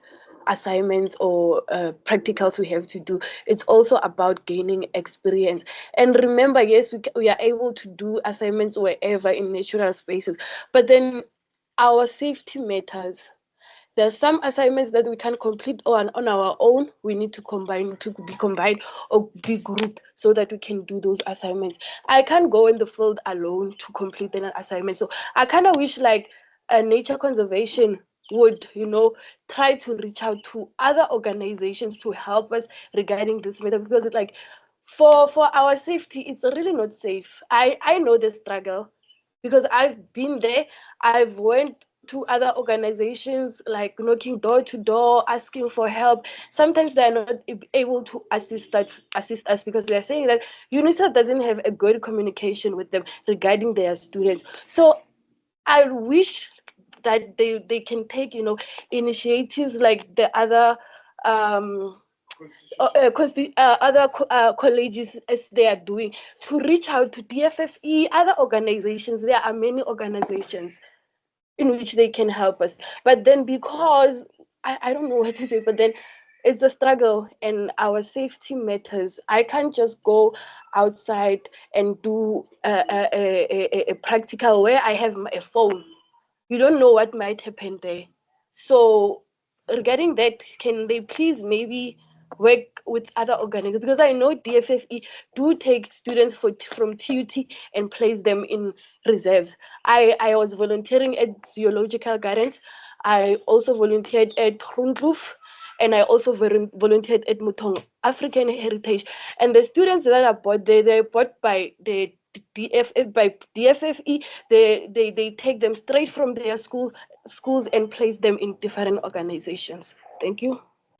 assignments or practicals we have to do. It's also about gaining experience. And remember, yes, we are able to do assignments wherever in natural spaces, but then our safety matters. There's some assignments that we can complete on our own. We need to be combined or be grouped so that we can do those assignments. I can't go in the field alone to complete an assignment. So I kind of wish like nature conservation would, try to reach out to other organizations to help us regarding this matter, because it's like for our safety, it's really not safe. I know the struggle because I've been there. I've went to other organizations, like knocking door to door, asking for help. Sometimes they're not able to assist us because they're saying that UNICEF doesn't have a good communication with them regarding their students. So I wish that they can take, initiatives like the other because the other colleges, as they are doing, to reach out to DFFE, other organizations. There are many organizations in which they can help us. But then because I don't know what to say, but then it's a struggle and our safety matters. I can't just go outside and do a practical where I have a phone. You don't know what might happen there. So regarding that, can they please maybe work with other organizations? Because I know DFFE do take students from TUT and place them in reserves. I was volunteering at Zoological Gardens. I also volunteered at Groenkloof, and I also volunteered at Mutong African Heritage. And the students that are bought, they're bought by the DFFE. They take them straight from their schools and place them in different organizations. Thank you.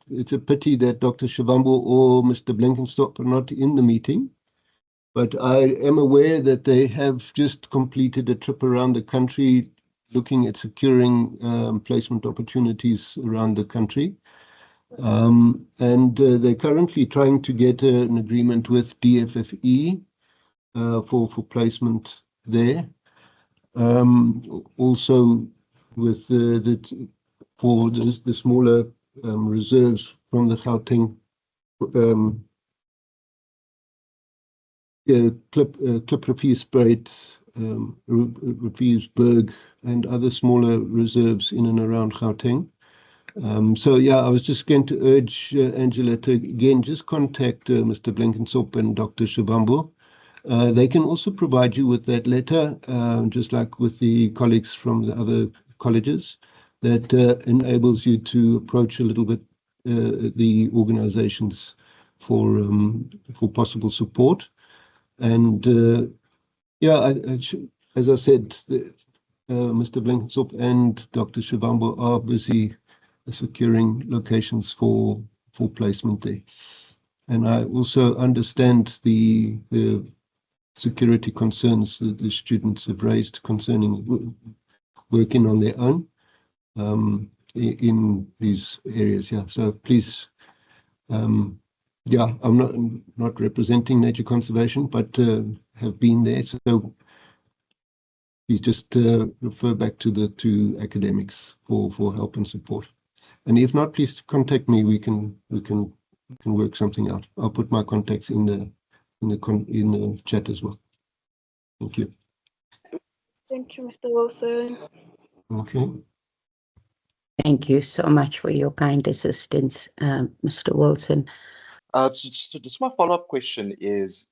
It's a pity that Dr. Shivambu or Mr. Blenkinsop are not in the meeting, but I am aware that they have just completed a trip around the country looking at securing placement opportunities around the country. And they're currently trying to get an agreement with DFFE for placement there. Also with for the smaller reserves from the Gauteng Klip Riviersspruit, Riviersburg, and other smaller reserves in and around Gauteng. So yeah, I was just going to urge Angela to again just contact Mr. Blenkinsop and Dr. Shivambu. They can also provide you with that letter, just like with the colleagues from the other colleges, that enables you to approach a little bit the organizations for possible support. And yeah, as I said, Mr. Blenkinsop and Dr. Shivambo are busy securing locations for placement there. And I also understand the security concerns that the students have raised concerning working on their own in these areas. Yeah, so please, yeah, I'm not representing nature conservation, but have been there. So please just refer back to the two academics for help and support. And if not, please contact me. We can work something out. I'll put my contacts in the chat as well. Thank you. Thank you, Mr. Wilson. Okay. Thank you so much for your kind assistance, Mr. Wilson. So just my follow-up question is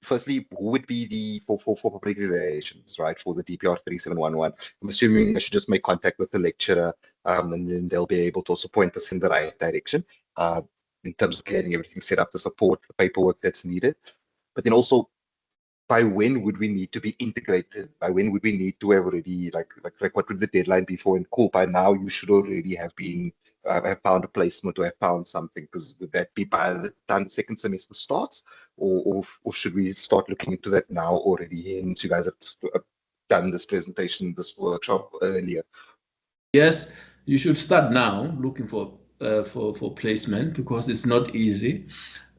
firstly, who would be the for public relations, right, for the DPR 3711? I'm assuming I should just make contact with the lecturer, and then they'll be able to also point us in the right direction in terms of getting everything set up, the support, the paperwork that's needed. But then also, by when would we need to be integrated? By when would we need to have already, like what would the deadline be for? And cool, by now you should already have been have found a placement or have found something, because would that be by the time the second semester starts, or should we start looking into that now already? Hence, you guys have done this presentation, this workshop earlier. Yes, you should start now looking for placement, because it's not easy,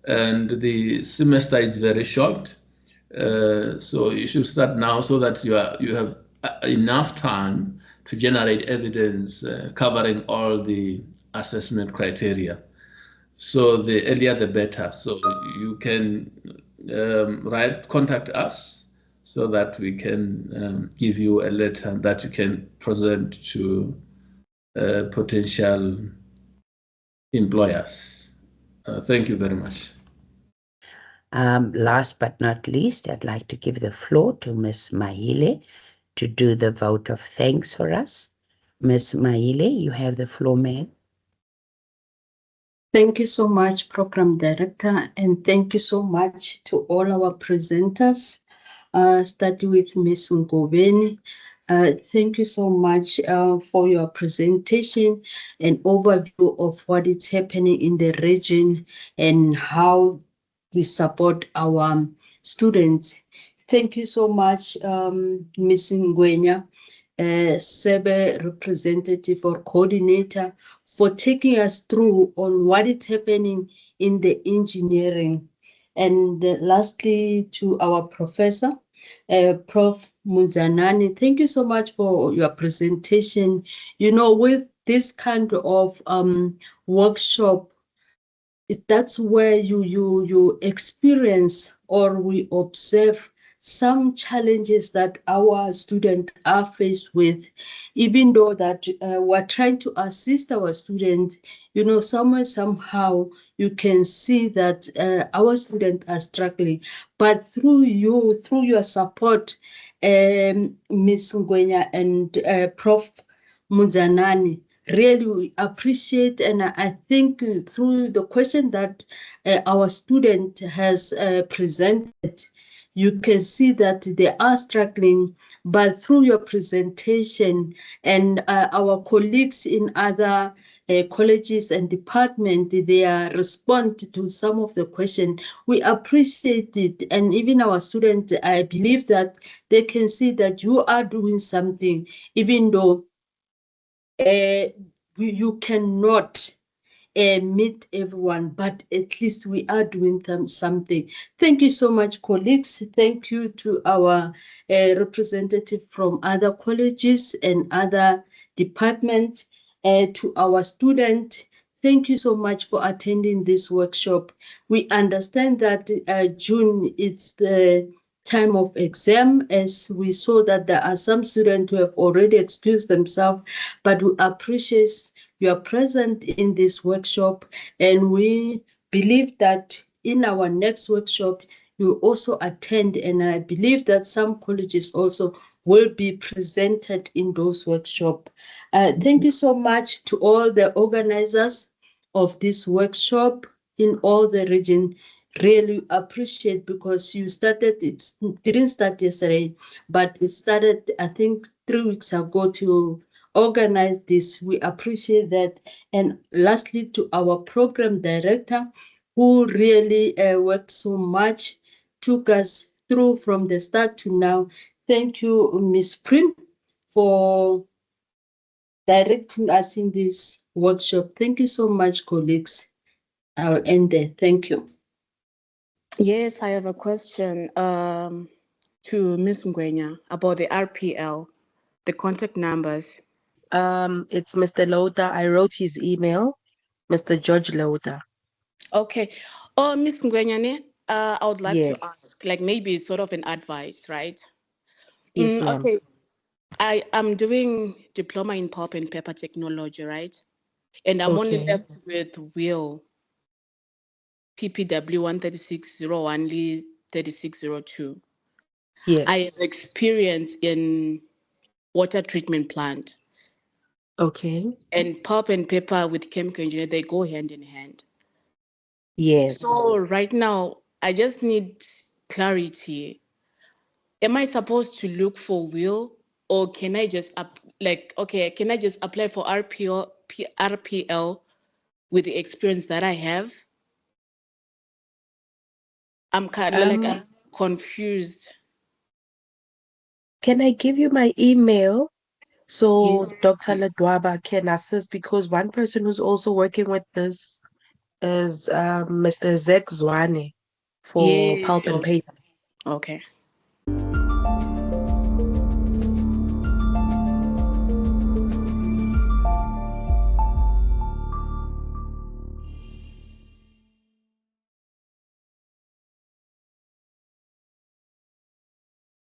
and the semester is very short. So you should start now so that you have enough time to generate evidence covering all the assessment criteria. So the earlier the better. So you can contact us so that we can give you a letter that you can present to potential employers. Thank you very much. Last but not least, I'd like to give the floor to Ms. Mahile to do the vote of thanks for us. Ms. Mahile, you have the floor, ma'am. Thank you so much, Program Director, and thank you so much to all our presenters, starting with Ms. Ngobeni. Thank you so much for your presentation and overview of what is happening in the region and how we support our students. Thank you so much, Ms. Ngwenya, SEBE representative or coordinator, for taking us through on what is happening in the engineering. And lastly, to our professor, Prof. Muzanani, thank you so much for your presentation. You know, with this kind of workshop, that's where you experience or we observe some challenges that our students are faced with, even though that we're trying to assist our students, you know, somehow you can see that our students are struggling. But through your support, Ms. Ngwenya and Prof. Muzanani, really we appreciate, and I think through the question that our student has presented, you can see that they are struggling, but through your presentation and our colleagues in other colleges and departments, their response to some of the questions, we appreciate it. And even our students, I believe that they can see that you are doing something, even though you cannot meet everyone, but at least we are doing something. Thank you so much, colleagues. Thank you to our representative from other colleges and other departments, to our students. Thank you so much for attending this workshop. We understand that June is the time of exam, as we saw that there are some students who have already excused themselves, but we appreciate you are present in this workshop, and we believe that in our next workshop you also attend, and I believe that some colleges also will be presented in those workshops. Thank you so much to all the organizers of this workshop, in all the region really appreciate, because you started, it didn't start yesterday, but it started, I think, 3 weeks ago to organize this. We appreciate that. And lastly, to our program director, who really worked so much, took us through from the start to now. Thank you, Ms. Prim, for directing us in this workshop. Thank you so much, colleagues. I'll end there. Thank you. Yes, I have a question to Ms. Ngwenya about the RPL, the contact numbers. It's Mr. Loda. I wrote his email, Mr. George Loda. Okay. Oh, Ms. Ngwenya, I would like to Yes. ask, like maybe sort of an advice, right? Yes, ma'am. Okay. I am doing diploma in pulp and paper technology, right? And I'm only Okay. left with Will, PPW 13601 3602. I have Yes. experience in water treatment plant, Okay. and pulp and paper with chemical engineer, they go hand in hand. Yes. So right now, I just need clarity. Am I supposed to look for Will, or can I just can I just apply for RPL with the experience that I have? I'm kind of Um, I'm confused. can I give you my email so Yes, Dr. please. Ladwaba can assist? Because one person who's also working with this is Mr. Zek Zwane for Yeah. pulp and paper. Okay.